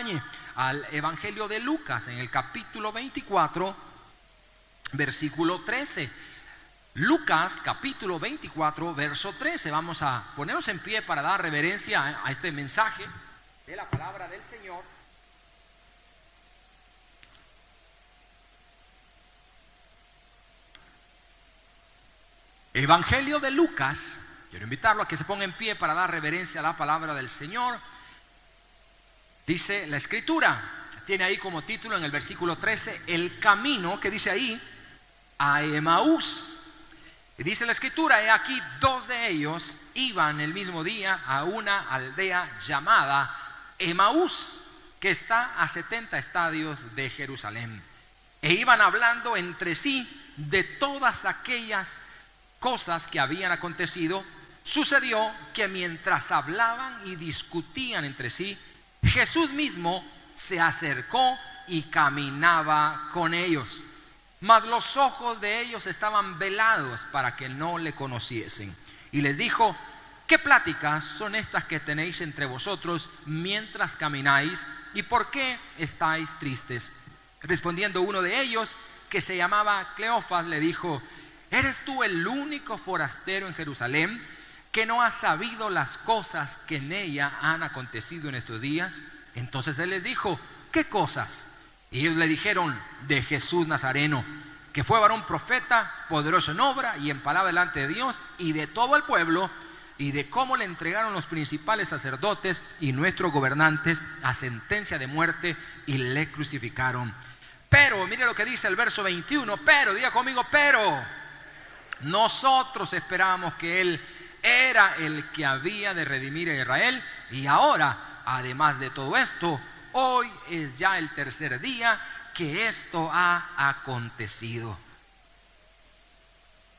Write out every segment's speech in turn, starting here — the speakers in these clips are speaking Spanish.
acompañe al Evangelio de Lucas en el capítulo 24, versículo 13. Lucas capítulo 24, verso 13. Vamos a ponernos en pie para dar reverencia a este mensaje de la palabra del Señor. Evangelio de Lucas. Quiero invitarlo a que se ponga en pie para dar reverencia a la palabra del Señor. Dice la Escritura, tiene ahí como título en el versículo 13, el camino, que dice ahí, a Emaús. Y dice la Escritura, he aquí dos de ellos iban el mismo día a una aldea llamada Emaús, que está a 70 estadios de Jerusalén. E iban hablando entre sí de todas aquellas cosas que habían acontecido. Sucedió que mientras hablaban y discutían entre sí, Jesús mismo se acercó y caminaba con ellos. Mas los ojos de ellos estaban velados para que no le conociesen. Y les dijo, ¿qué pláticas son estas que tenéis entre vosotros mientras camináis? ¿Y por qué estáis tristes? Respondiendo uno de ellos, que se llamaba Cleofas, le dijo, ¿eres tú el único forastero en Jerusalén que no ha sabido las cosas que en ella han acontecido en estos días? Entonces él les dijo, ¿qué cosas? Y ellos le dijeron, de Jesús Nazareno, que fue varón profeta, poderoso en obra y en palabra delante de Dios y de todo el pueblo, y de cómo le entregaron los principales sacerdotes y nuestros gobernantes a sentencia de muerte y le crucificaron. Pero, mire lo que dice el verso 21, pero, diga conmigo, pero nosotros esperábamos que Él era el que había de redimir a Israel, y ahora, además de todo esto, hoy es ya el tercer día que esto ha acontecido.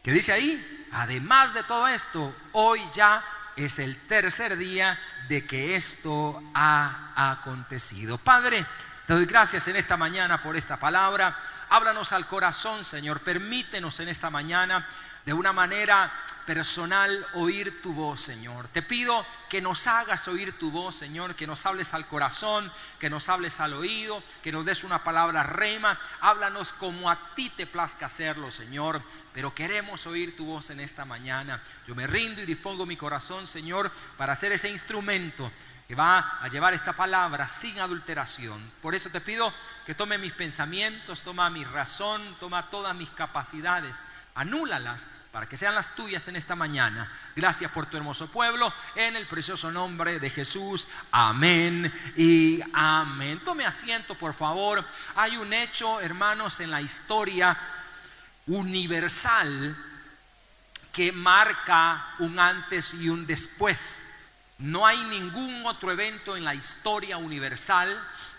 ¿Qué dice ahí? Además de todo esto, hoy ya es el tercer día de que esto ha acontecido. Padre, te doy gracias en esta mañana por esta palabra. Háblanos al corazón, Señor. Permítenos en esta mañana de una manera personal oír tu voz, Señor. Te pido que nos hagas oír tu voz, Señor, que nos hables al corazón, que nos hables al oído, que nos des una palabra rema. Háblanos como a ti te plazca hacerlo, Señor, pero queremos oír tu voz en esta mañana. Yo me rindo y dispongo mi corazón, Señor, para ser ese instrumento que va a llevar esta palabra sin adulteración. Por eso te pido que tome mis pensamientos, toma mi razón, toma todas mis capacidades, anúlalas para que sean las tuyas en esta mañana. Gracias por tu hermoso pueblo, en el precioso nombre de Jesús. Amén y amén. Tome asiento, por favor. Hay un hecho, hermanos, en la historia universal que marca un antes y un después. No hay ningún otro evento en la historia universal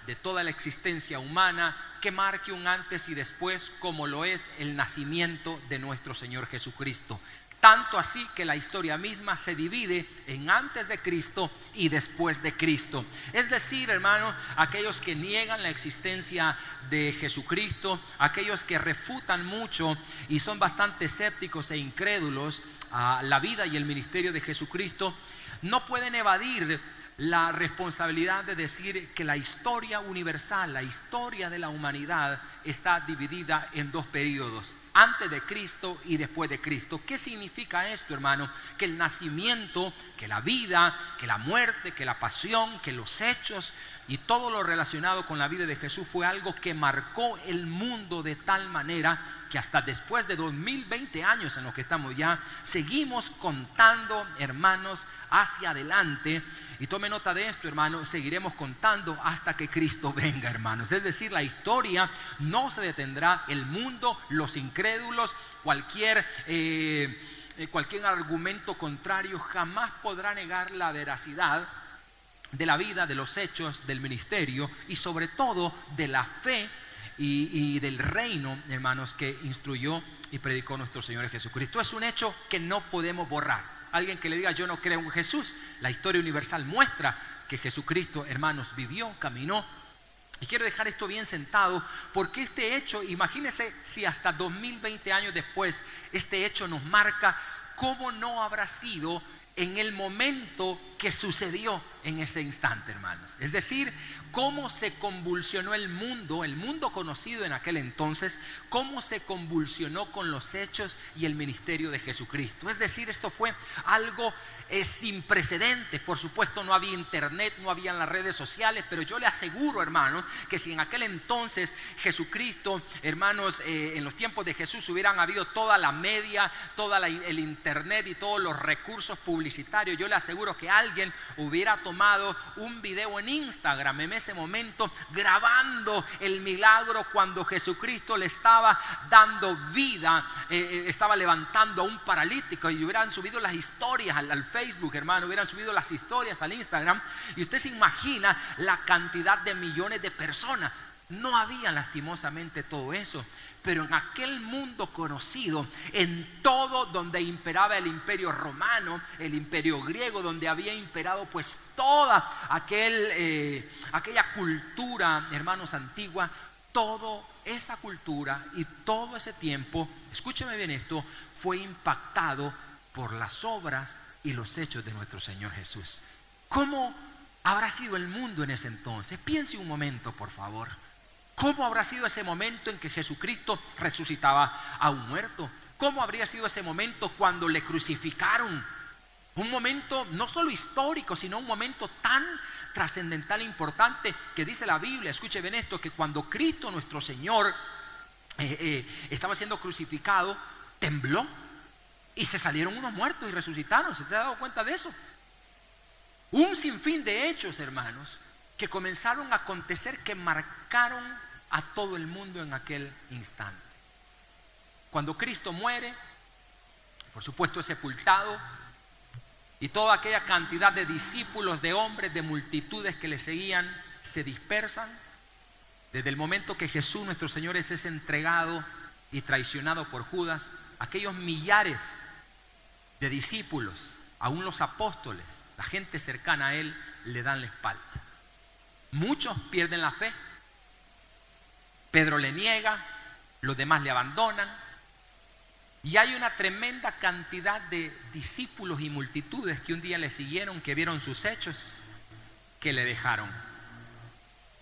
de toda la existencia humana que marque un antes y después como lo es el nacimiento de nuestro Señor Jesucristo. Tanto así que la historia misma se divide en antes de Cristo y después de Cristo. Es decir, hermano, aquellos que niegan la existencia de Jesucristo, aquellos que refutan mucho y son bastante escépticos e incrédulos a la vida y el ministerio de Jesucristo, no pueden evadir la responsabilidad de decir que la historia universal, la historia de la humanidad está dividida en dos periodos, antes de Cristo y después de Cristo. ¿Qué significa esto, hermano? Que el nacimiento, que la vida, que la muerte, que la pasión, que los hechos y todo lo relacionado con la vida de Jesús fue algo que marcó el mundo de tal manera que hasta después de 2020 años en los que estamos ya, seguimos contando, hermanos, hacia adelante. Y tome nota de esto, hermano, seguiremos contando hasta que Cristo venga, hermanos. Es decir, la historia no se detendrá. El mundo, los incrédulos, cualquier argumento contrario jamás podrá negar la veracidad de la vida, de los hechos, del ministerio y sobre todo de la fe y del reino, hermanos, que instruyó y predicó nuestro Señor Jesucristo. Es un hecho que no podemos borrar. Alguien que le diga yo no creo en Jesús, la historia universal muestra que Jesucristo, hermanos, vivió, caminó. Y quiero dejar esto bien sentado porque este hecho, imagínense si hasta 2020 años después este hecho nos marca, ¿cómo no habrá sido en el momento que sucedió? en ese instante, hermanos. Es decir, cómo se convulsionó el mundo conocido en aquel entonces, cómo se convulsionó con los hechos y el ministerio de Jesucristo. Es decir, esto fue algo sin precedentes. Por supuesto, no había internet, no habían las redes sociales, pero yo le aseguro, hermanos, que si en aquel entonces Jesucristo, hermanos, en los tiempos de Jesús hubieran habido toda la media, el internet y todos los recursos publicitarios, yo le aseguro que alguien hubiera tomado un video en Instagram en ese momento grabando el milagro cuando Jesucristo le estaba dando vida, estaba levantando a un paralítico, y hubieran subido las historias al Facebook, hermano, hubieran subido las historias al Instagram, y usted se imagina la cantidad de millones de personas. No había lastimosamente todo eso, pero en aquel mundo conocido, en todo donde imperaba el imperio romano, el imperio griego, donde había imperado pues toda aquella cultura, hermanos, antigua, toda esa cultura y todo ese tiempo, escúcheme bien esto, fue impactado por las obras y los hechos de nuestro Señor Jesús. ¿Cómo habrá sido el mundo en ese entonces? Piense un momento, por favor. ¿Cómo habrá sido ese momento en que Jesucristo resucitaba a un muerto? ¿Cómo habría sido ese momento cuando le crucificaron? Un momento no solo histórico, sino un momento tan trascendental e importante que dice la Biblia, escuche bien esto, que cuando Cristo nuestro Señor estaba siendo crucificado, tembló y se salieron unos muertos y resucitaron. ¿Se ha dado cuenta de eso? Un sinfín de hechos, hermanos, que comenzaron a acontecer, que marcaron a todo el mundo en aquel instante. Cuando Cristo muere, por supuesto es sepultado, y toda aquella cantidad de discípulos, de hombres, de multitudes que le seguían, se dispersan. Desde el momento que Jesús nuestro Señor es entregado y traicionado por Judas, aquellos millares de discípulos, aún los apóstoles, la gente cercana a él, le dan la espalda. Muchos pierden la fe. Pedro le niega, los demás le abandonan, y hay una tremenda cantidad de discípulos y multitudes que un día le siguieron, que vieron sus hechos, que le dejaron.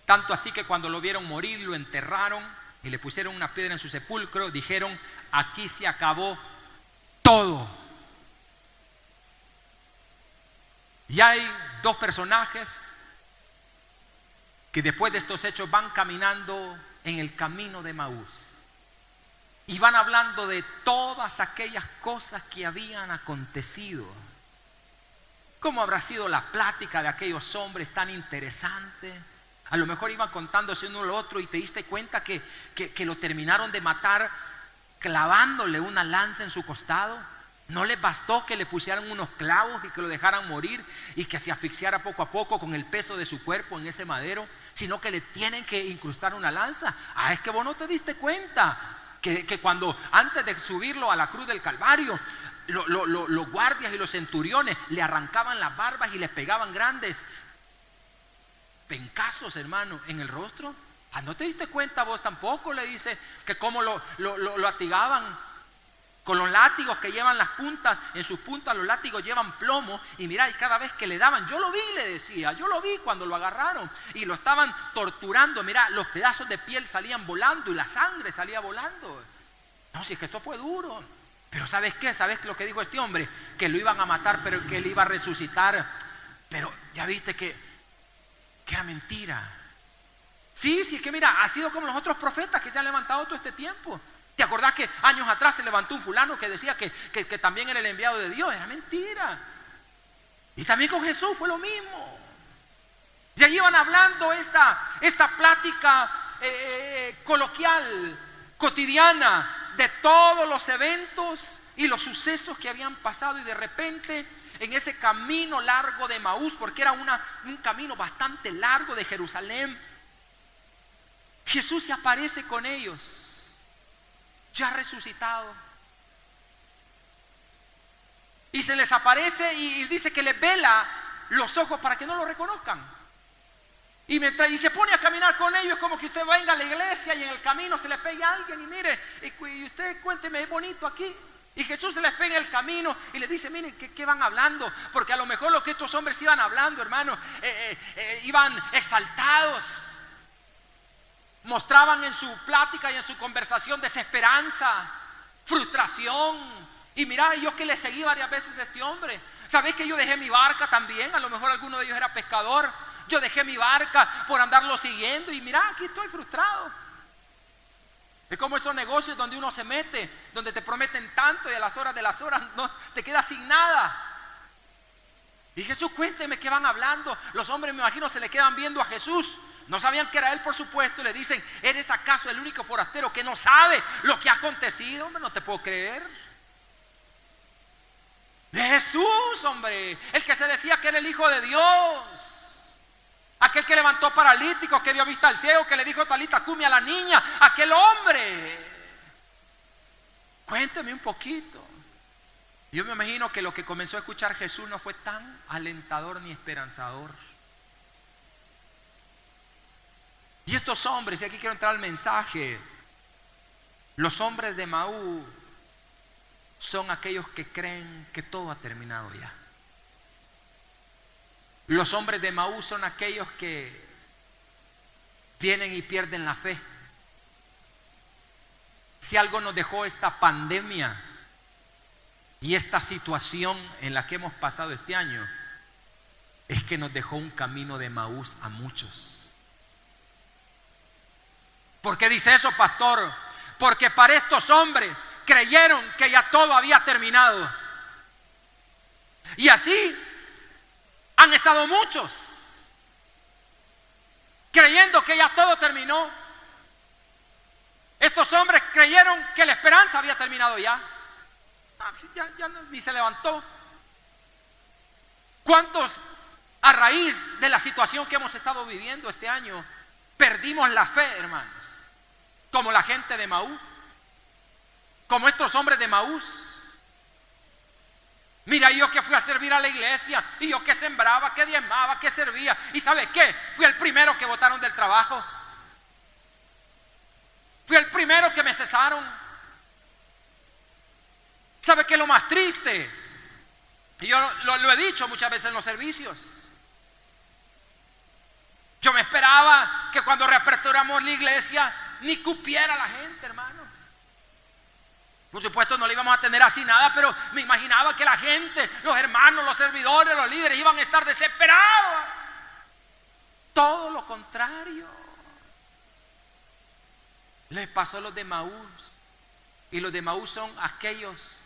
Tanto así que cuando lo vieron morir, lo enterraron y le pusieron una piedra en su sepulcro. Dijeron: aquí se acabó todo. Y hay dos personajes que después de estos hechos van caminando en el camino de Emaús y van hablando de todas aquellas cosas que habían acontecido. ¿Cómo habrá sido la plática de aquellos hombres tan interesante? A lo mejor iban contándose uno al otro y te diste cuenta que lo terminaron de matar clavándole una lanza en su costado. No les bastó que le pusieran unos clavos y que lo dejaran morir y que se asfixiara poco a poco con el peso de su cuerpo en ese madero, sino que le tienen que incrustar una lanza. Es que vos no te diste cuenta que cuando antes de subirlo a la cruz del Calvario, los guardias y los centuriones le arrancaban las barbas y le pegaban grandes pencazos, hermano, en el rostro. ¿No te diste cuenta vos tampoco? Le dice que cómo lo latigaban con los látigos que llevan las puntas. En sus puntas los látigos llevan plomo, y mira, y cada vez que le daban, yo lo vi, le decía, yo lo vi cuando lo agarraron y lo estaban torturando. Mira, los pedazos de piel salían volando y la sangre salía volando. No, si es que esto fue duro. Pero ¿sabes qué? ¿Sabes lo que dijo este hombre? Que lo iban a matar, pero que él iba a resucitar. Pero ya viste que era mentira. Sí, es que mira, ha sido como los otros profetas que se han levantado todo este tiempo. ¿Te acordás que años atrás se levantó un fulano que decía que también era el enviado de Dios? Era mentira. Y también con Jesús fue lo mismo. Y allí iban hablando esta plática coloquial, cotidiana, de todos los eventos y los sucesos que habían pasado. Y de repente, en ese camino largo de Emaús, porque era un camino bastante largo de Jerusalén, Jesús se aparece con ellos, ya resucitado, y se les aparece y dice que les vela los ojos para que no lo reconozcan. Y se pone a caminar con ellos, como que usted venga a la iglesia y en el camino se le pegue a alguien y mire, y usted cuénteme, es bonito aquí. Y Jesús les pega el camino y les dice, miren, ¿qué van hablando? Porque a lo mejor lo que estos hombres iban hablando, hermano, iban exaltados. Mostraban en su plática y en su conversación desesperanza, frustración. Y mira, yo que le seguí varias veces a este hombre. ¿Sabéis que yo dejé mi barca también? A lo mejor alguno de ellos era pescador. Yo dejé mi barca por andarlo siguiendo y mira, aquí estoy frustrado. Es como esos negocios donde uno se mete, donde te prometen tanto y a las horas de las horas no, te quedas sin nada. Y Jesús, cuénteme qué van hablando. Los hombres, me imagino, se le quedan viendo a Jesús. No sabían que era él, por supuesto, y le dicen, ¿eres acaso el único forastero que no sabe lo que ha acontecido? Hombre, no te puedo creer. De Jesús, hombre, el que se decía que era el Hijo de Dios. Aquel que levantó paralíticos, que dio vista al ciego, que le dijo Talita cumi a la niña, aquel hombre. Cuénteme un poquito. Yo me imagino que lo que comenzó a escuchar Jesús no fue tan alentador ni esperanzador. Y estos hombres, y aquí quiero entrar al mensaje, los hombres de Emaús son aquellos que creen que todo ha terminado ya. Los hombres de Emaús son aquellos que vienen y pierden la fe. Si algo nos dejó esta pandemia y esta situación en la que hemos pasado este año, es que nos dejó un camino de Emaús a muchos. ¿Por qué dice eso, pastor? Porque para estos hombres creyeron que ya todo había terminado. Y así han estado muchos creyendo que ya todo terminó. Estos hombres creyeron que la esperanza había terminado ya. Ya ni se levantó. ¿Cuántos a raíz de la situación que hemos estado viviendo este año perdimos la fe, hermanos? Como la gente de Emaús, como estos hombres de Emaús. Mira, yo que fui a servir a la iglesia, y yo que sembraba, que diezmaba, que servía, y ¿sabe qué? Fui el primero que botaron del trabajo. Fui el primero que me cesaron. ¿Sabe qué es lo más triste? Y yo lo he dicho muchas veces en los servicios. Yo me esperaba que cuando reaperturamos la iglesia ni cupiera la gente, hermano. Por supuesto no le íbamos a tener así nada, pero me imaginaba que la gente, los hermanos, los servidores, los líderes iban a estar desesperados. Todo lo contrario. Les pasó a los de Emaús. Y los de Emaús son aquellos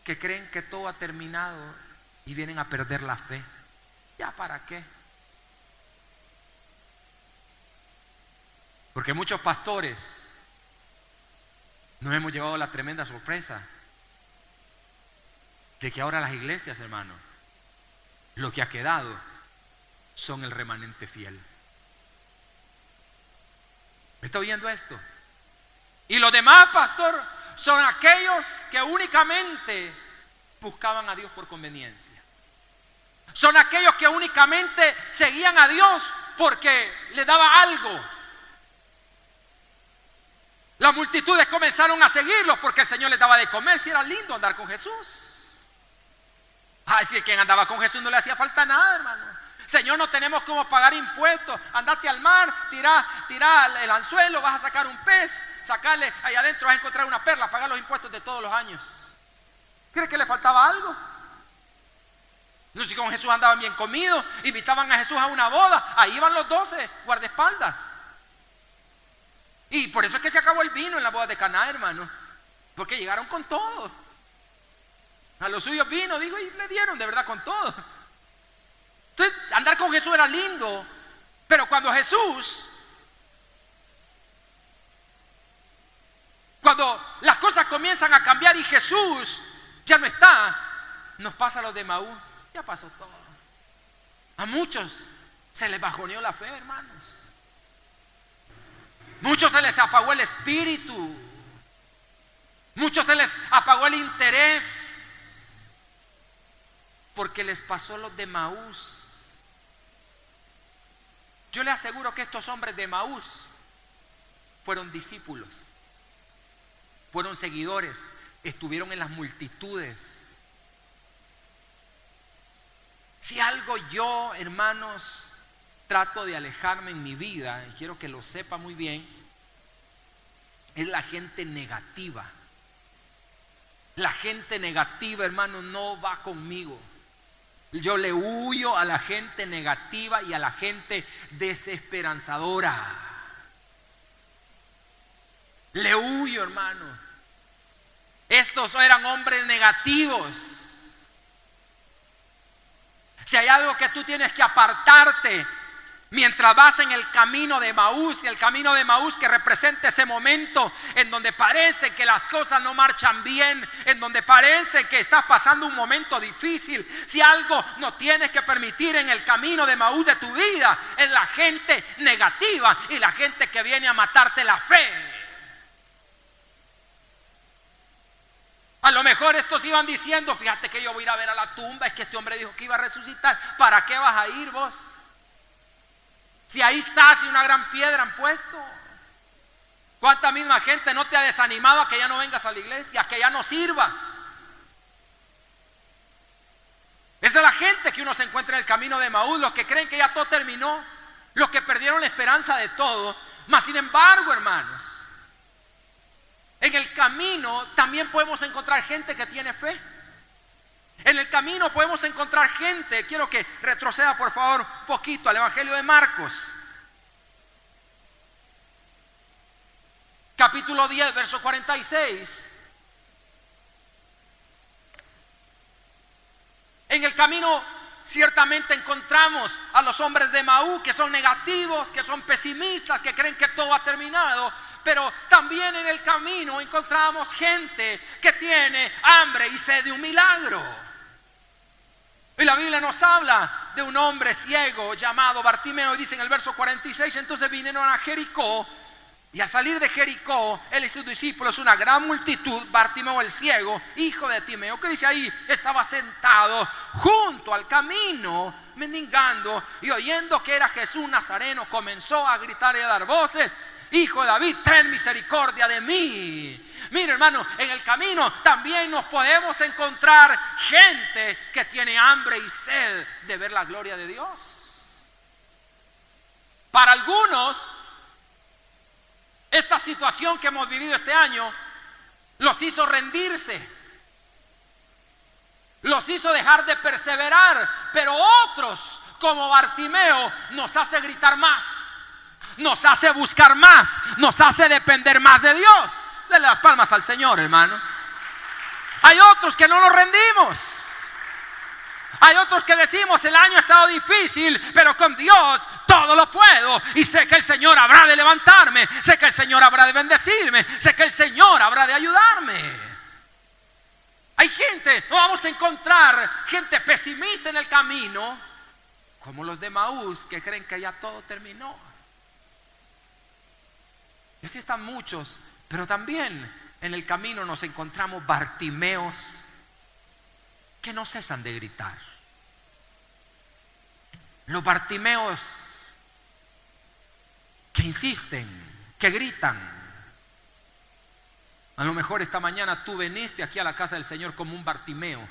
que creen que todo ha terminado y vienen a perder la fe. ¿Ya para qué? Porque muchos pastores nos hemos llevado la tremenda sorpresa de que ahora las iglesias, hermano, lo que ha quedado son el remanente fiel. ¿Me está oyendo esto? Y los demás, pastor, son aquellos que únicamente buscaban a Dios por conveniencia. Son aquellos que únicamente seguían a Dios porque le daba algo. Las multitudes comenzaron a seguirlos porque el Señor les daba de comer. Si era lindo andar con Jesús. Ay, si quien andaba con Jesús no le hacía falta nada, hermano. Señor, no tenemos cómo pagar impuestos. Andate al mar, tira el anzuelo, vas a sacar un pez, sacarle allá adentro, vas a encontrar una perla, pagar los impuestos de todos los años. ¿Cree que le faltaba algo? No sé si con Jesús andaban bien comidos, invitaban a Jesús a una boda, ahí iban los 12 guardaespaldas. Y por eso es que se acabó el vino en la boda de Caná, hermano, porque llegaron con todo. A los suyos vino, digo, y le dieron de verdad con todo. Entonces, andar con Jesús era lindo, pero cuando las cosas comienzan a cambiar y Jesús ya no está, nos pasa a los de Emaús, ya pasó todo. A muchos se les bajoneó la fe, hermanos. Muchos se les apagó el espíritu. Muchos se les apagó el interés. Porque les pasó los de Emaús. Yo le aseguro que estos hombres de Emaús fueron discípulos, fueron seguidores. estuvieron en las multitudes. Si algo yo, hermanos, trato de alejarme en mi vida, y quiero que lo sepa muy bien, es la gente negativa. La gente negativa, hermano, no va conmigo. Yo le huyo a la gente negativa y a la gente desesperanzadora. Le huyo, hermano. Estos eran hombres negativos. Si hay algo que tú tienes que apartarte mientras vas en el camino de Emaús, y el camino de Emaús que representa ese momento en donde parece que las cosas no marchan bien, en donde parece que estás pasando un momento difícil, si algo no tienes que permitir en el camino de Emaús de tu vida, es la gente negativa y la gente que viene a matarte la fe. A lo mejor estos iban diciendo: fíjate que yo voy a ir a ver a la tumba, es que este hombre dijo que iba a resucitar. ¿Para qué vas a ir vos? Si ahí estás y una gran piedra han puesto. ¿Cuánta misma gente no te ha desanimado a que ya no vengas a la iglesia, a que ya no sirvas? Esa es la gente que uno se encuentra en el camino de Emaús, los que creen que ya todo terminó, los que perdieron la esperanza de todo. Mas sin embargo, hermanos, en el camino también podemos encontrar gente que tiene fe. En el camino podemos encontrar gente. Quiero que retroceda por favor un poquito al Evangelio de Marcos, capítulo 10, verso 46. En el camino ciertamente encontramos a los hombres de Emaús que son negativos, que son pesimistas, que creen que todo ha terminado. Pero también en el camino encontramos gente que tiene hambre y sed de un milagro. Y la Biblia nos habla de un hombre ciego llamado Bartimeo, y dice en el verso 46: entonces vinieron a Jericó, y al salir de Jericó, él y sus discípulos, una gran multitud. Bartimeo el ciego, hijo de Timeo, que dice ahí, estaba sentado junto al camino, mendigando, y oyendo que era Jesús Nazareno, comenzó a gritar y a dar voces: Hijo de David, ten misericordia de mí. Mira, hermano, en el camino también nos podemos encontrar gente que tiene hambre y sed de ver la gloria de Dios. Para algunos, esta situación que hemos vivido este año los hizo rendirse, los hizo dejar de perseverar. Pero otros, como Bartimeo, nos hace gritar más, nos hace buscar más, nos hace depender más de Dios. Denle las palmas al Señor, hermano. Hay otros que no nos rendimos. Hay otros que decimos: el año ha estado difícil, pero con Dios todo lo puedo, y sé que el Señor habrá de levantarme, sé que el Señor habrá de bendecirme, sé que el Señor habrá de ayudarme. Hay gente, no vamos a encontrar gente pesimista en el camino, como los de Emaús, que creen que ya todo terminó. Y así están muchos. Pero también en el camino nos encontramos Bartimeos que no cesan de gritar. Los Bartimeos que insisten, que gritan. A lo mejor esta mañana tú viniste aquí a la casa del Señor como un Bartimeo.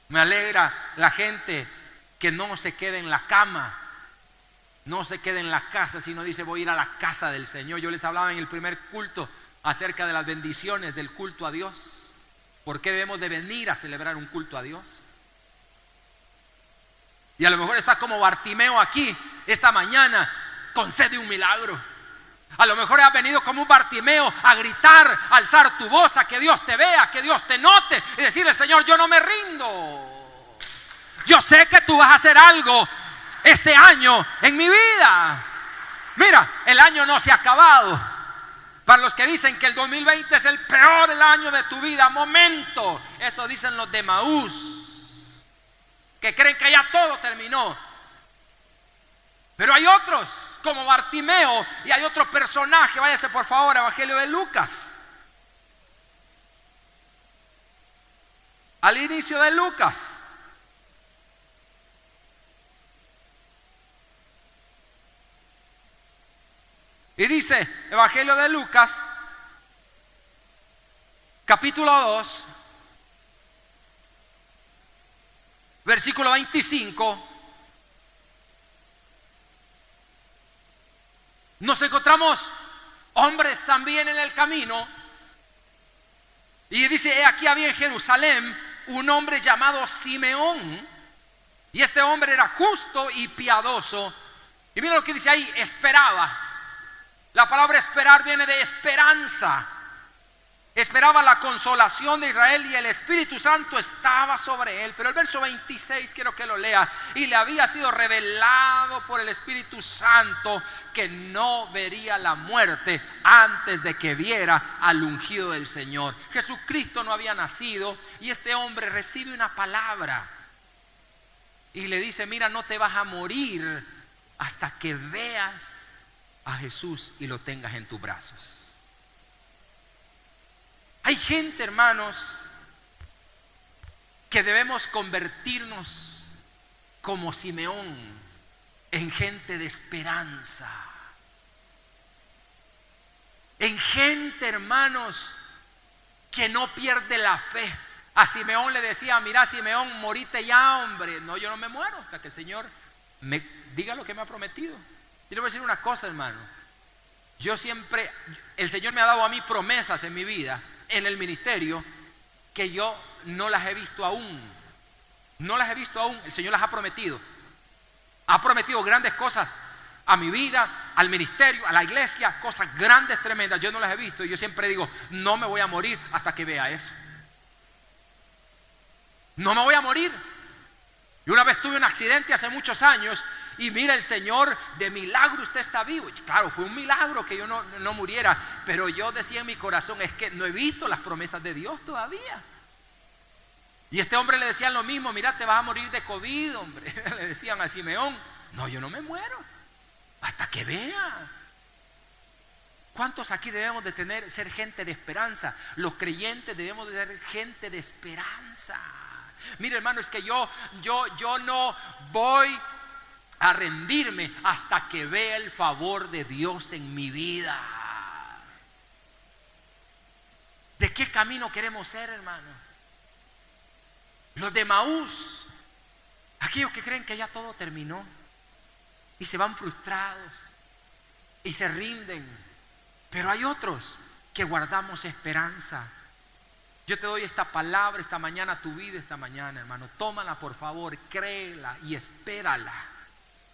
Me alegra la gente que no se quede en la cama, no se quede en la casa, sino dice: voy a ir a la casa del Señor. Yo les hablaba en el primer culto acerca de las bendiciones del culto a Dios. ¿Por qué debemos de venir a celebrar un culto a Dios? Y a lo mejor está como Bartimeo aquí esta mañana, con sed de un milagro. A lo mejor has venido como un Bartimeo a gritar, a alzar tu voz, a que Dios te vea, que Dios te note, y decirle: Señor, yo no me rindo. Yo sé que tú vas a hacer algo este año en mi vida. Mira, el año no se ha acabado. Para los que dicen que el 2020 es el peor año de tu vida, momento. Eso dicen los de Emaús, que creen que ya todo terminó. Pero hay otros como Bartimeo, y hay otro personaje. Váyase por favor a Evangelio de Lucas, al inicio de Lucas. Y dice Evangelio de Lucas, capítulo 2, versículo 25, nos encontramos hombres también en el camino. Y dice: he aquí había en Jerusalén un hombre llamado Simeón. Y este hombre era justo y piadoso. Y mira lo que dice ahí: esperaba. La palabra esperar viene de esperanza. Esperaba la consolación de Israel y el Espíritu Santo estaba sobre él. Pero el verso 26 quiero que lo lea. Y le había sido revelado por el Espíritu Santo que no vería la muerte antes de que viera al ungido del Señor. Jesucristo no había nacido y este hombre recibe una palabra y le dice: mira, no te vas a morir hasta que veas a Jesús y lo tengas en tus brazos. Hay gente, hermanos, que debemos convertirnos como Simeón en gente de esperanza. En gente, hermanos, que no pierde la fe. A Simeón le decía: mira, Simeón, morite ya, hombre. No, yo no me muero hasta que el Señor me diga lo que me ha prometido. Y le voy a decir una cosa, hermano. Yo siempre, el Señor me ha dado a mí promesas en mi vida, en el ministerio, que yo no las he visto aún. No las he visto aún. El Señor las ha prometido. Ha prometido grandes cosas a mi vida, al ministerio, a la iglesia, cosas grandes, tremendas. Yo no las he visto y yo siempre digo: no me voy a morir hasta que vea eso. No me voy a morir. Y una vez tuve un accidente hace muchos años y mira, el Señor, de milagro usted está vivo. Y claro, fue un milagro que yo no muriera, pero yo decía en mi corazón: es que no he visto las promesas de Dios todavía. Y este hombre le decían lo mismo: mira, te vas a morir de COVID, hombre. Le decían a Simeón: no, yo no me muero hasta que vea. ¿Cuántos aquí debemos de ser gente de esperanza? Los creyentes debemos de ser gente de esperanza. Mire, hermano, es que yo no voy a rendirme hasta que vea el favor de Dios en mi vida. ¿De qué camino queremos ser, hermano? Los de Emaús, aquellos que creen que ya todo terminó y se van frustrados y se rinden. Pero hay otros que guardamos esperanza. Yo te doy esta palabra esta mañana a tu vida, esta mañana, hermano. Tómala, por favor, créela y espérala.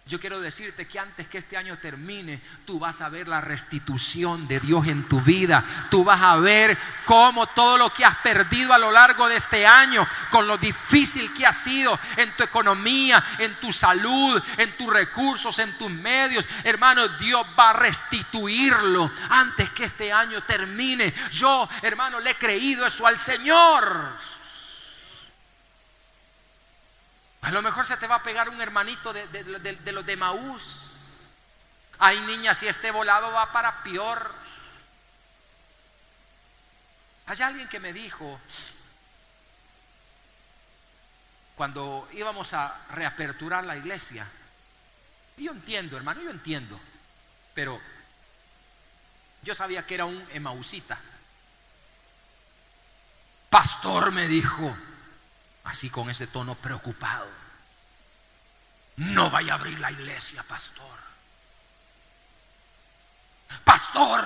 Yo quiero decirte que antes que este año termine, tú vas a ver la restitución de Dios en tu vida. Tú vas a ver cómo todo lo que has perdido a lo largo de este año, con lo difícil que ha sido en tu economía, en tu salud, en tus recursos, en tus medios, hermano, Dios va a restituirlo antes que este año termine. Yo, hermano, le he creído eso al Señor. A lo mejor se te va a pegar un hermanito de los de Emaús. Ay, niña, si este volado va para peor. Hay alguien que me dijo, cuando íbamos a reaperturar la iglesia, y yo entiendo, hermano, yo entiendo, pero yo sabía que era un emausita. Pastor, me dijo, así con ese tono preocupado: no vaya a abrir la iglesia, pastor. Pastor.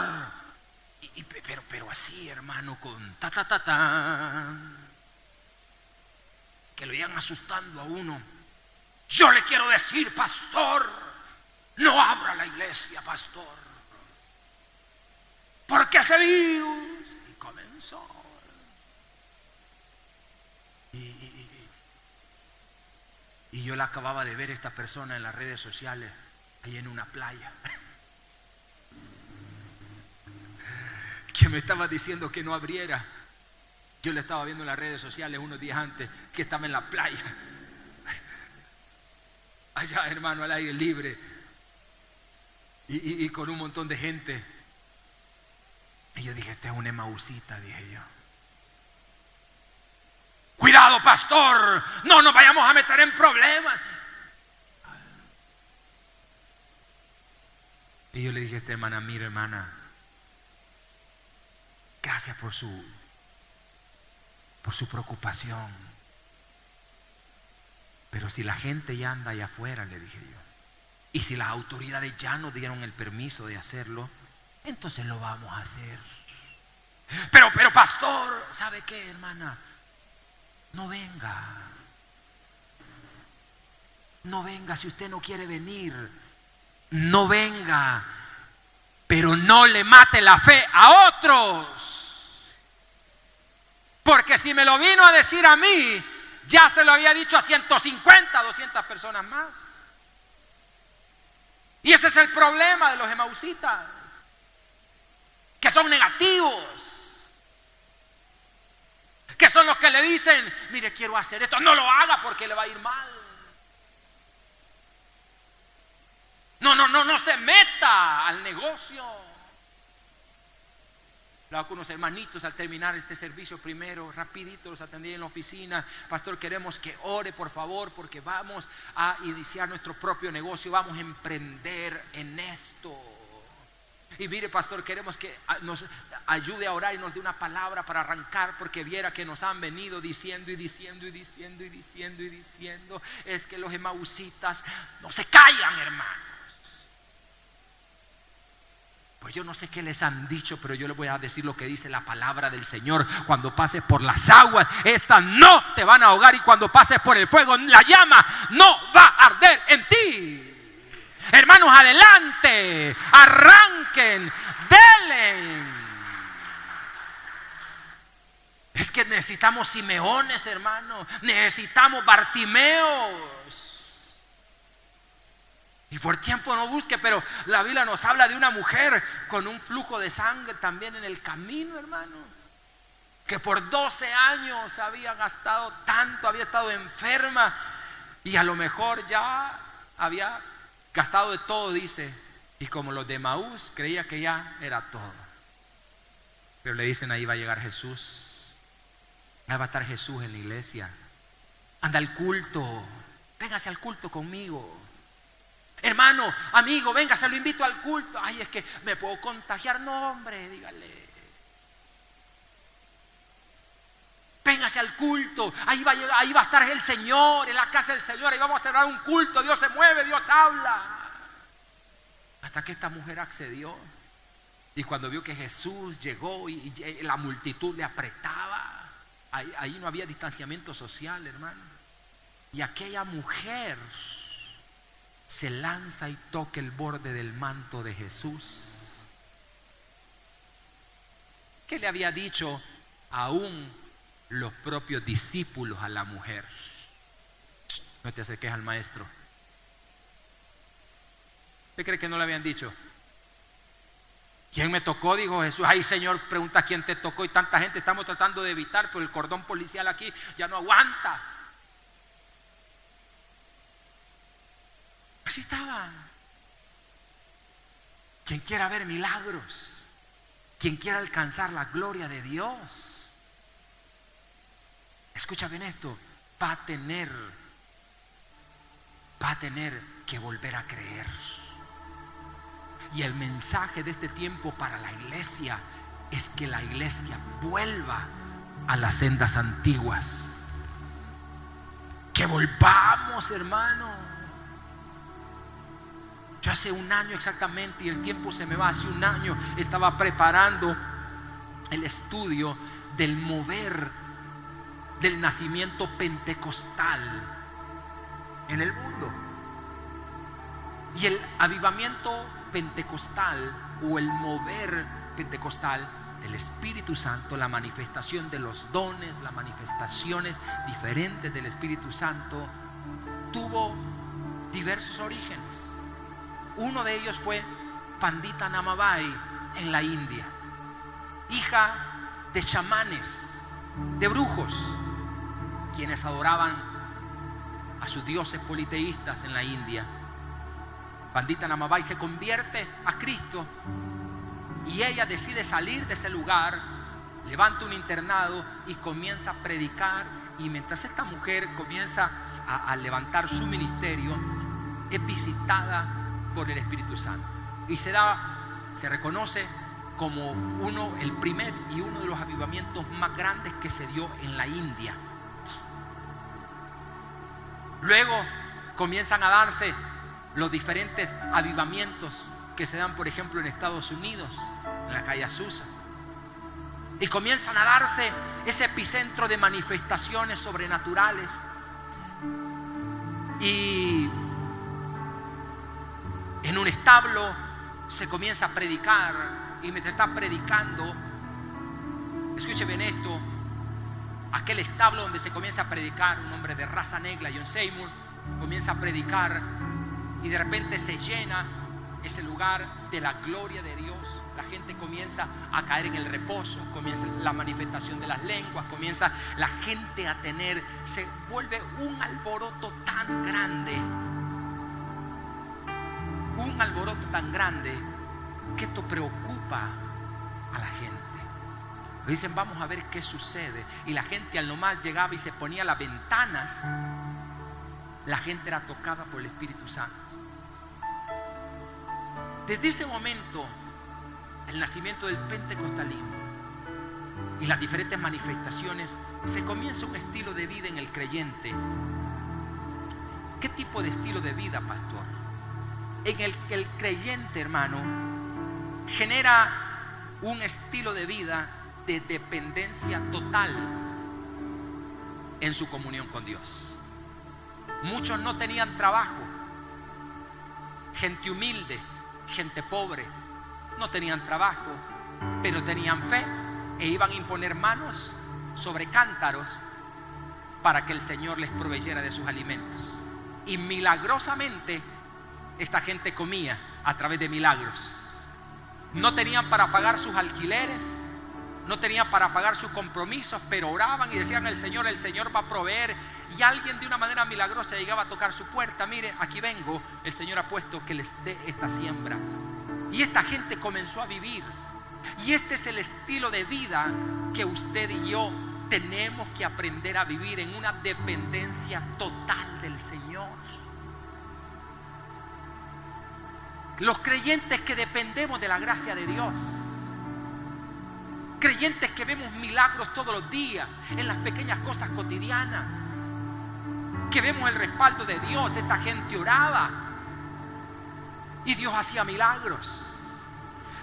Pero así, hermano, con que lo iban asustando a uno. Yo le quiero decir, pastor, no abra la iglesia, pastor, porque ese virus. Y comenzó. Y yo la acababa de ver, esta persona, en las redes sociales, ahí en una playa, que me estaba diciendo que no abriera. Yo le estaba viendo en las redes sociales unos días antes, que estaba en la playa, allá, hermano, al aire libre, y con un montón de gente. Y yo dije: esta es una emausita, dije yo. Cuidado, pastor, no nos vayamos a meter en problemas. Y yo le dije a esta hermana: mira, hermana, gracias por su por su preocupación. Pero si la gente ya anda allá afuera, le dije yo, y si las autoridades ya nos dieron el permiso de hacerlo, entonces lo vamos a hacer. Pero pastor, ¿sabe qué, hermana? No venga. No venga si usted no quiere venir. No venga. Pero no le mate la fe a otros. Porque si me lo vino a decir a mí, ya se lo había dicho a 150, 200 personas más. Y ese es el problema de los emausitas, que son negativos, que son los que le dicen, mire, quiero hacer esto, no lo haga porque le va a ir mal. No se meta al negocio. Hablaba con unos hermanitos al terminar este servicio primero, rapidito los atendí en la oficina. Pastor, queremos que ore por favor, porque vamos a iniciar nuestro propio negocio, vamos a emprender en esto. Y mire, pastor, queremos que nos ayude a orar y nos dé una palabra para arrancar, porque viera que nos han venido diciendo. Es que los emausitas no se callan, hermanos. Pues yo no sé qué les han dicho, pero yo les voy a decir lo que dice la palabra del Señor. Cuando pases por las aguas, estas no te van a ahogar, y cuando pases por el fuego, la llama no va a arder en ti. Hermanos, adelante, arranquen, denle. Es que necesitamos Simeones, hermano, necesitamos Bartimeos. Y por tiempo no busque, pero la Biblia nos habla de una mujer con un flujo de sangre también en el camino, hermano, que por 12 años había gastado tanto, había estado enferma, y a lo mejor ya había gastado de todo, dice, y como los de Emaús creía que ya era todo. Pero le dicen, ahí va a llegar Jesús, ahí va a estar Jesús en la iglesia, anda al culto, véngase al culto conmigo. Hermano, amigo, venga, se lo invito al culto. Ay, es que me puedo contagiar. No, hombre, dígale. Véngase al culto. Ahí va a estar el Señor, en la casa del Señor. Ahí vamos a cerrar un culto. Dios se mueve, Dios habla. Hasta que esta mujer accedió. Y cuando vio que Jesús llegó y la multitud le apretaba, ahí no había distanciamiento social, hermano. Y aquella mujer se lanza y toca el borde del manto de Jesús. ¿Qué le había dicho aún los propios discípulos a la mujer? No te acerques al maestro. ¿Usted cree que no le habían dicho? ¿Quién me tocó? Dijo Jesús. Ay, Señor, pregunta quién te tocó, y tanta gente estamos tratando de evitar, pero el cordón policial aquí ya no aguanta. Así estaba. Quien quiera ver milagros, quien quiera alcanzar la gloria de Dios, escucha bien esto, va a tener que volver a creer. Y el mensaje de este tiempo para la iglesia es que la iglesia vuelva a las sendas antiguas. Que volvamos, hermano. Yo hace un año exactamente, y el tiempo se me va, hace un año estaba preparando el estudio del mover del nacimiento pentecostal en el mundo. Y el avivamiento pentecostal, o el mover pentecostal del Espíritu Santo, la manifestación de los dones, las manifestaciones diferentes del Espíritu Santo, tuvo diversos orígenes. Uno de ellos fue Pandita Namabai en la India, hija de chamanes, de brujos, quienes adoraban a sus dioses politeístas en la India. Pandita Namabai se convierte a Cristo y ella decide salir de ese lugar, levanta un internado y comienza a predicar. Y mientras esta mujer comienza a levantar su ministerio, es visitada por el Espíritu Santo y se reconoce como el primer y uno de los avivamientos más grandes que se dio en la India. Luego comienzan a darse los diferentes avivamientos que se dan, por ejemplo, en Estados Unidos, en la calle Azusa. Y comienzan a darse ese epicentro de manifestaciones sobrenaturales. Y en un establo se comienza a predicar. Y mientras está predicando, escuche bien esto, aquel establo donde se comienza a predicar, un hombre de raza negra, John Seymour, comienza a predicar y de repente se llena ese lugar de la gloria de Dios. La gente comienza a caer en el reposo, comienza la manifestación de las lenguas, comienza la gente a tener, se vuelve un alboroto tan grande, que esto preocupa a la gente. Dicen, vamos a ver qué sucede. Y la gente al nomás llegaba y se ponía a las ventanas. La gente era tocada por el Espíritu Santo. Desde ese momento, el nacimiento del pentecostalismo y las diferentes manifestaciones, se comienza un estilo de vida en el creyente. ¿Qué tipo de estilo de vida, pastor? En el que el creyente, hermano, genera un estilo de vida de dependencia total en su comunión con Dios. Muchos no tenían trabajo, gente humilde, gente pobre, no tenían trabajo, pero tenían fe e iban a imponer manos sobre cántaros para que el Señor les proveyera de sus alimentos. Y milagrosamente esta gente comía a través de milagros. No tenían para pagar sus alquileres, no tenían para pagar sus compromisos, pero oraban y decían el Señor va a proveer. Y alguien de una manera milagrosa llegaba a tocar su puerta. Mire, aquí vengo, el Señor ha puesto que les dé esta siembra. Y esta gente comenzó a vivir. Y este es el estilo de vida que usted y yo tenemos que aprender a vivir, en una dependencia total del Señor. Los creyentes que dependemos de la gracia de Dios, creyentes que vemos milagros todos los días en las pequeñas cosas cotidianas, que vemos el respaldo de Dios. Esta gente oraba y Dios hacía milagros.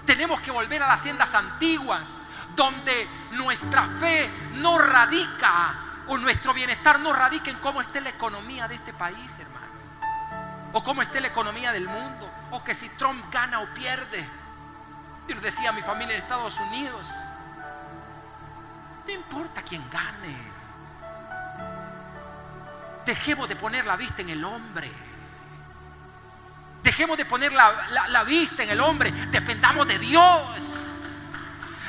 Tenemos que volver a las sendas antiguas, donde nuestra fe no radica, o nuestro bienestar no radica en cómo esté la economía de este país, hermano, o cómo esté la economía del mundo, o que si Trump gana o pierde. Yo les decía a mi familia en Estados Unidos, no importa quién gane, dejemos de poner la vista en el hombre. Dejemos de poner la vista en el hombre. Dependamos de Dios.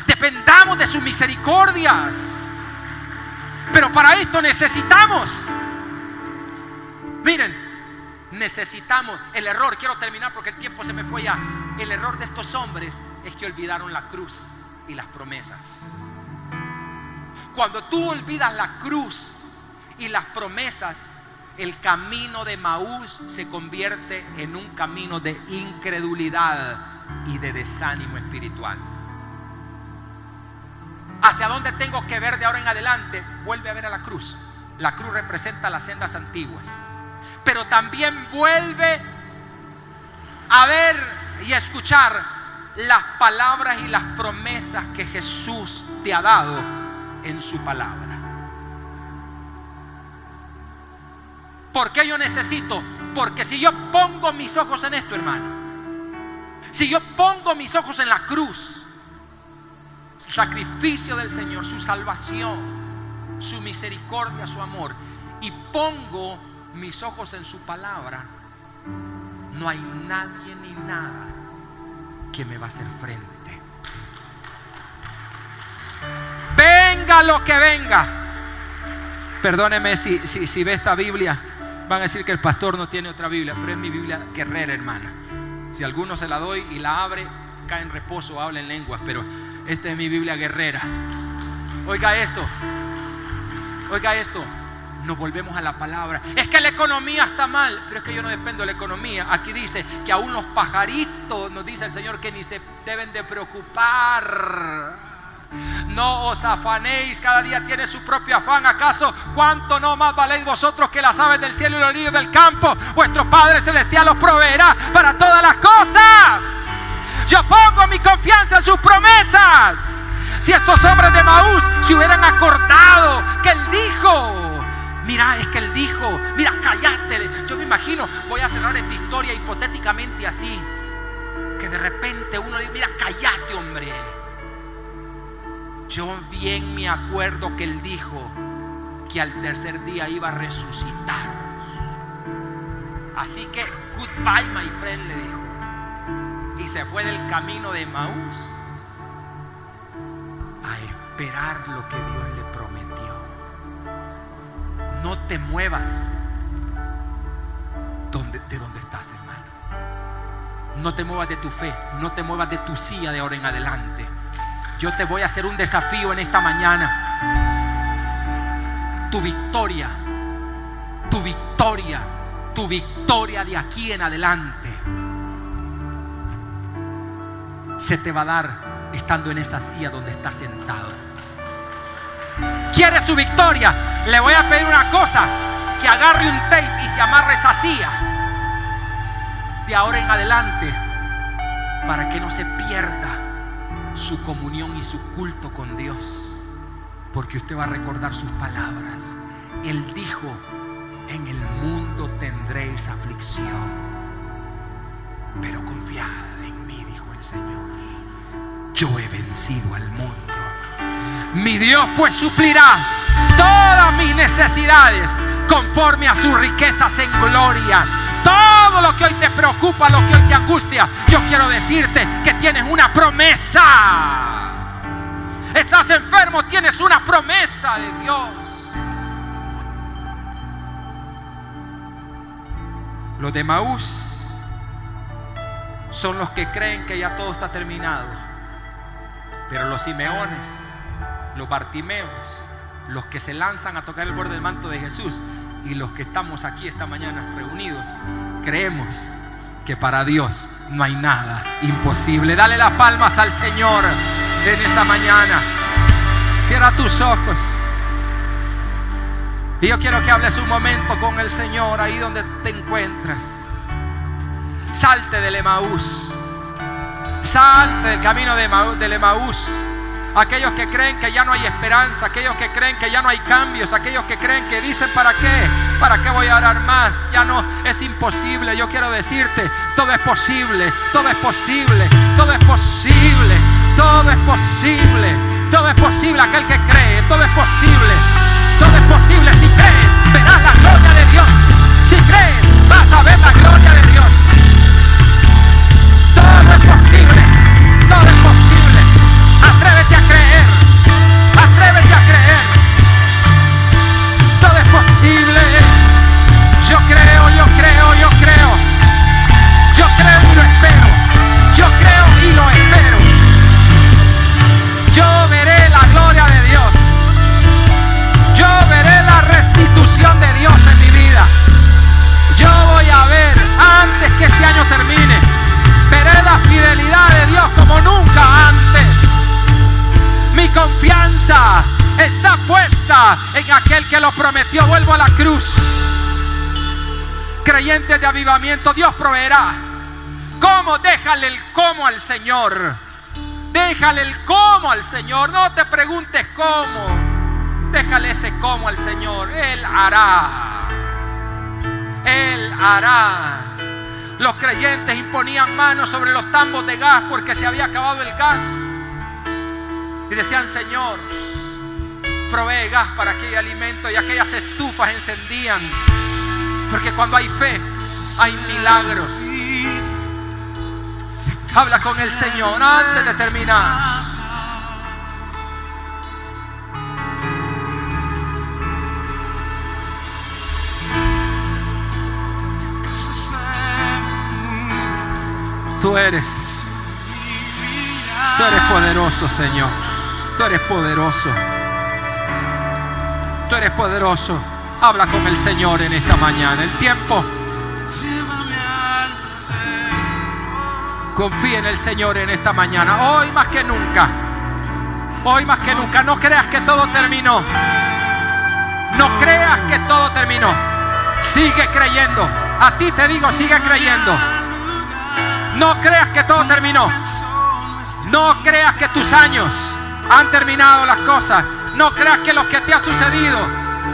Dependamos de sus misericordias. Pero para esto necesitamos, miren, necesitamos el error. Quiero terminar porque el tiempo se me fue ya. El error de estos hombres es que olvidaron la cruz y las promesas. Cuando tú olvidas la cruz y las promesas, el camino de Emaús se convierte en un camino de incredulidad y de desánimo espiritual. ¿Hacia dónde tengo que ver de ahora en adelante? Vuelve a ver a la cruz. La cruz representa las sendas antiguas, pero también vuelve a ver y a escuchar las palabras y las promesas que Jesús te ha dado en su palabra. ¿Por qué yo necesito? Porque si yo pongo mis ojos en esto, hermano, si yo pongo mis ojos en la cruz, el sacrificio del Señor, su salvación, su misericordia, su amor, y pongo mis ojos en su palabra, no hay nadie ni nada que me va a hacer frente. Venga lo que venga. Perdóneme si ve esta Biblia, van a decir que el pastor no tiene otra Biblia, pero es mi Biblia guerrera, hermana. Si a alguno se la doy y la abre, cae en reposo, habla en lenguas, pero esta es mi Biblia guerrera. Oiga esto, nos volvemos a la palabra. Es que la economía está mal, pero es que yo no dependo de la economía. Aquí dice que aún los pajaritos, nos dice el Señor, que ni se deben de preocupar. No os afanéis, cada día tiene su propio afán. ¿Acaso cuánto no más valéis vosotros que las aves del cielo y los lirios del campo? Vuestro Padre Celestial os proveerá para todas las cosas. Yo pongo mi confianza en sus promesas. Si estos hombres de Emaús se hubieran acordado que Él dijo, mira, es que Él dijo, mira, cállate. Yo me imagino, voy a cerrar esta historia hipotéticamente así, que de repente uno le dice, mira, cállate, hombre. Yo bien me acuerdo que Él dijo que al tercer día iba a resucitar. Así que goodbye, my friend, le dijo. Y se fue del camino de Emaús a esperar lo que Dios le prometió. No te muevas de donde estás, hermano. No te muevas de tu fe. No te muevas de tu silla de ahora en adelante. Yo te voy a hacer un desafío en esta mañana. Tu victoria de aquí en adelante se te va a dar estando en esa silla donde estás sentado. ¿Quieres su victoria? Le voy a pedir una cosa: que agarre un tape y se amarre esa silla de ahora en adelante, para que no se pierda su comunión y su culto con Dios, porque usted va a recordar sus palabras. Él dijo: en el mundo tendréis aflicción, pero confiad en mí, dijo el Señor. Yo he vencido al mundo. Mi Dios pues suplirá todas mis necesidades conforme a sus riquezas en gloria. Todo lo que hoy te preocupa, lo que hoy te angustia, yo quiero decirte que tienes una promesa. Estás enfermo, tienes una promesa de Dios. Los de Emaús son los que creen que ya todo está terminado, pero los Simeones, los Bartimeos, los que se lanzan a tocar el borde del manto de Jesús, y los que estamos aquí esta mañana reunidos, creemos que para Dios no hay nada imposible. Dale las palmas al Señor en esta mañana. Cierra tus ojos y yo quiero que hables un momento con el Señor ahí donde te encuentras. Salte del Emaús, salte del camino del Emaús. Aquellos que creen que ya no hay esperanza, aquellos que creen que ya no hay cambios, aquellos que creen que dicen ¿para qué voy a orar más? Ya no, es imposible. Yo quiero decirte, todo es posible, todo es posible, todo es posible, todo es posible, todo es posible. Aquel que cree, todo es posible, todo es posible. Si crees, verás la gloria de Dios. Si crees, vas a ver la gloria de Dios. Todo es posible, todo es posible. Atrévete a creer, atrévete a creer. Todo es posible. Yo creo, yo creo, yo creo. Yo creo y lo espero. Yo creo y lo espero. Yo veré la gloria de Dios. Yo veré la restitución de Dios en mi vida. Yo voy a ver, antes que este año termine, veré la fidelidad de Dios como nunca antes. Mi confianza está puesta en aquel que lo prometió. Vuelvo a la cruz. Creyentes de avivamiento, Dios proveerá. ¿Cómo? Déjale el cómo al Señor. Déjale el cómo al Señor. No te preguntes cómo. Déjale ese cómo al Señor. Él hará. Él hará. Los creyentes imponían manos sobre los tambos de gas porque se había acabado el gas. Y decían: Señor, provee gas para aquel alimento. Y aquellas estufas encendían. Porque cuando hay fe, hay milagros. Habla con el Señor antes de terminar. Tú eres poderoso, Señor. Tú eres poderoso. Tú eres poderoso. Habla con el Señor en esta mañana. El tiempo. Confía en el Señor en esta mañana. Hoy más que nunca. Hoy más que nunca. No creas que todo terminó. No creas que todo terminó. Sigue creyendo. A ti te digo, sigue creyendo. No creas que todo terminó. No creas que tus años han terminado las cosas. No creas que lo que te ha sucedido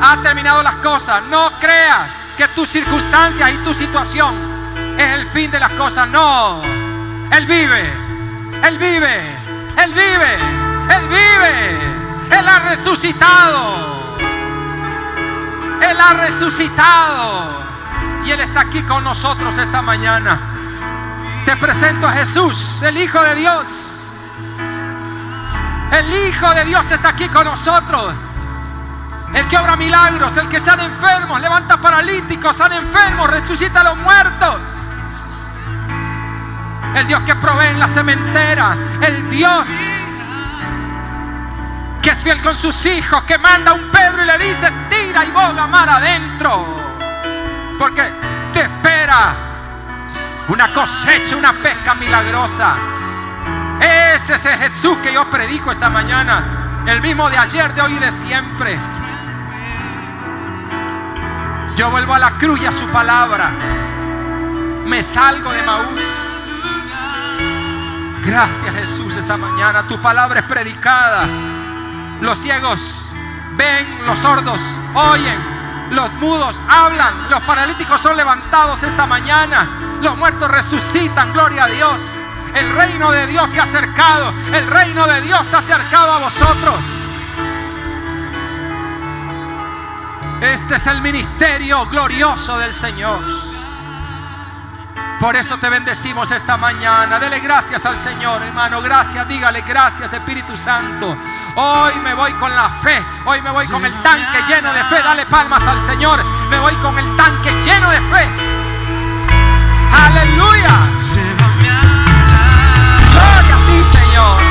ha terminado las cosas. No creas que tus circunstancias y tu situación es el fin de las cosas. No. Él vive. Él vive. Él vive. Él vive. Él ha resucitado. Él ha resucitado. Y Él está aquí con nosotros esta mañana. Te presento a Jesús, el Hijo de Dios. El Hijo de Dios está aquí con nosotros. El que obra milagros, el que sana enfermos, levanta paralíticos, sana enfermos, resucita a los muertos. El Dios que provee en la cementera. El Dios que es fiel con sus hijos, que manda a un Pedro y le dice: tira y boga mar adentro, porque te espera una cosecha, una pesca milagrosa. Ese es el Jesús que yo predico esta mañana. El mismo de ayer, de hoy y de siempre. Yo vuelvo a la cruz y a su palabra. Me salgo de Emaús. Gracias, Jesús, esta mañana. Tu palabra es predicada. Los ciegos ven, los sordos oyen, los mudos hablan, los paralíticos son levantados esta mañana, los muertos resucitan. Gloria a Dios. El reino de Dios se ha acercado. El reino de Dios se ha acercado a vosotros. Este es el ministerio glorioso del Señor. Por eso te bendecimos esta mañana. Dele gracias al Señor, hermano. Gracias, dígale gracias, Espíritu Santo. Hoy me voy con la fe. Hoy me voy con el tanque lleno de fe. Dale palmas al Señor. Me voy con el tanque lleno de fe. Aleluya. Gloria a ti, Señor.